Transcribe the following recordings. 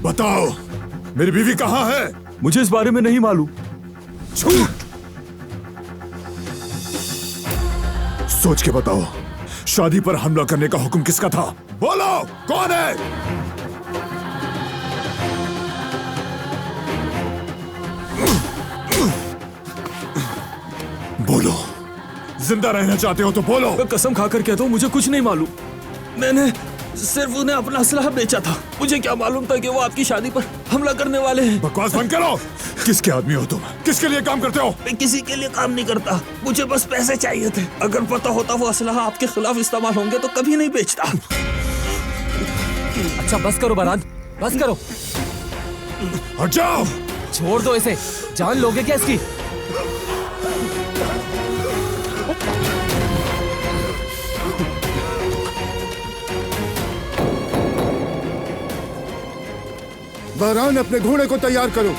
बताओ, मेरी बीवी कहाँ है? मुझे इस बारे में नहीं मालूम। झूठ! सोच के बताओ, शादी पर हमला करने का हुक्म किसका था? बोलो, कौन है? बोलो, जिंदा रहना चाहते हो तो बोलो। मैं कसम खाकर कहता हूँ, मुझे कुछ नहीं मालूम। मैंने सिर्फ उन्हें अपना असलहा बेचा था। मुझे क्या मालूम था कि वो आपकी शादी पर हमला करने वाले हैं। बकवास बंद करो। किसके आदमी हो तुम? किसके लिए काम करते हो? मैं किसी के लिए काम नहीं करता, मुझे बस पैसे चाहिए थे। अगर पता होता वो असलहा आपके खिलाफ इस्तेमाल होंगे तो कभी नहीं बेचता। अच्छा बस करो बारान, बस करो। हट जाओ। छोड़ दो इसे, जान लोगे क्या इसकी? बहरान, अपने घोड़े को तैयार करो।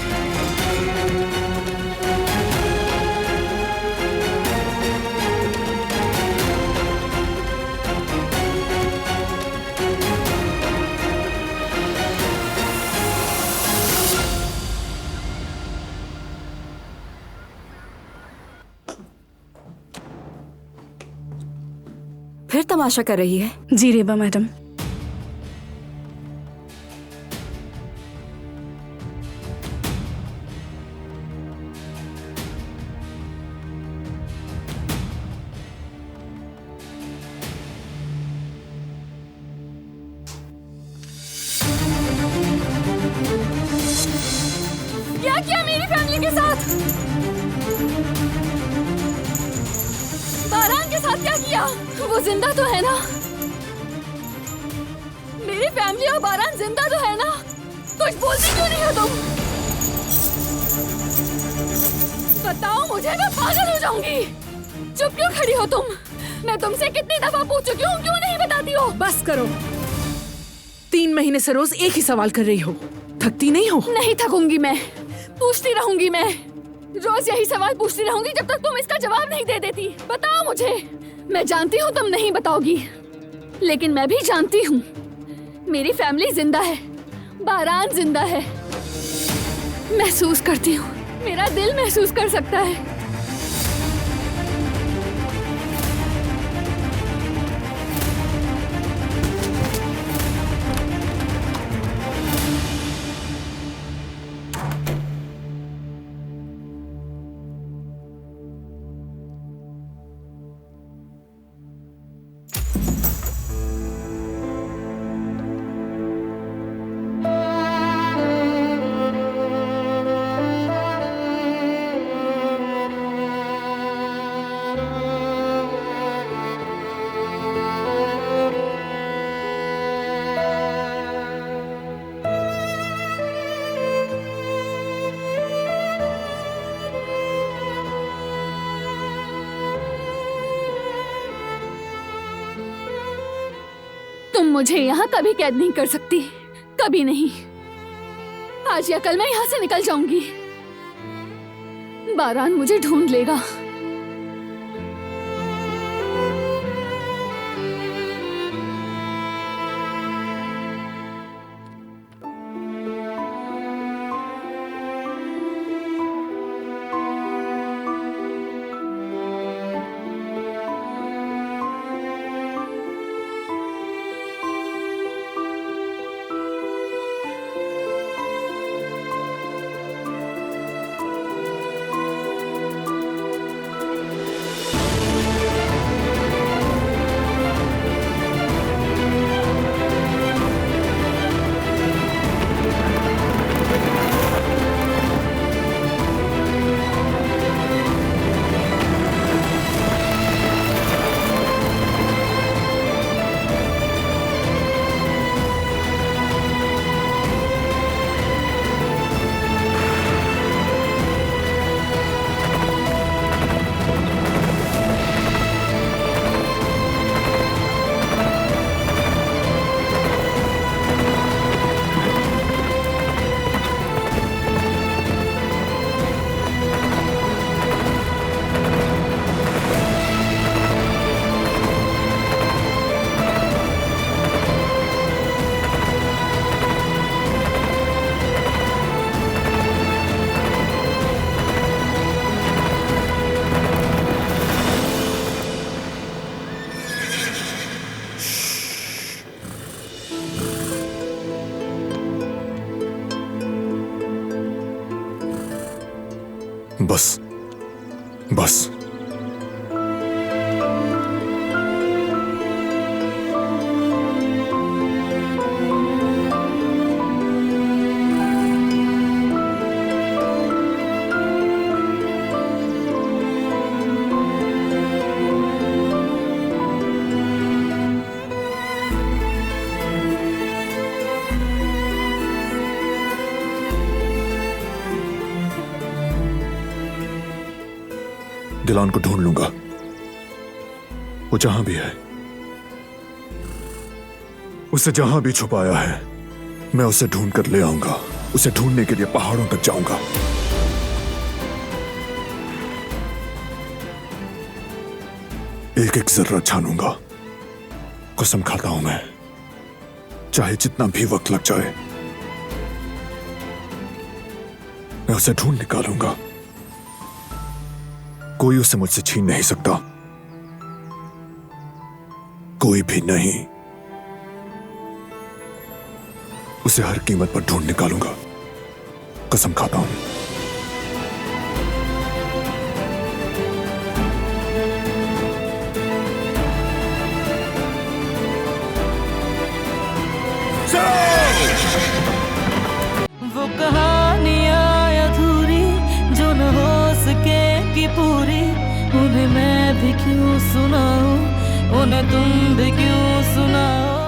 फिर तमाशा कर रही है? जी रेबा मैडम। क्या किया मेरी फैमिली के साथ? बारान के साथ क्या किया? वो जिंदा तो है ना? मेरी फैमिली और बारान जिंदा तो है ना? कुछ बोलती क्यों नहीं हो तुम? बताओ मुझे, मैं पागल हो जाऊंगी। चुप क्यों खड़ी हो तुम? मैं तुमसे कितनी दफा पूछ चुकी हूँ, क्यों नहीं बताती हो? बस करो। 3 महीने से रोज एक ही सवाल कर रही हो, थकती नहीं हो? नहीं थकूंगी मैं, पूछती रहूंगी मैं। रोज यही सवाल पूछती रहूंगी जब तक तुम इसका जवाब नहीं दे देती। बताओ मुझे। मैं जानती हूँ तुम नहीं बताओगी, लेकिन मैं भी जानती हूँ मेरी फैमिली जिंदा है, बारान जिंदा है। महसूस करती हूँ, मेरा दिल महसूस कर सकता है। तुम मुझे यहाँ कभी कैद नहीं कर सकती, कभी नहीं। आज या कल मैं यहाँ से निकल जाऊंगी। बारान मुझे ढूंढ लेगा। बस बस गिलान को ढूंढ लूंगा, वो जहां भी है, उसे जहां भी छुपाया है, मैं उसे ढूंढ कर ले आऊंगा। उसे ढूंढने के लिए पहाड़ों तक जाऊंगा। एक एक जर्रा छानूंगा। कसम खाता हूं मैं, चाहे जितना भी वक्त लग जाए, मैं उसे ढूंढ निकालूंगा। कोई उसे मुझसे छीन नहीं सकता, कोई भी नहीं। उसे हर कीमत पर ढूंढ निकालूंगा, कसम खाता हूं। वो कहानियां अधूरी जो न हो सके कि पूरी, उन्हें मैं भी क्यों सुनाऊं, उन्हें तुम भी क्यों सुनाओ।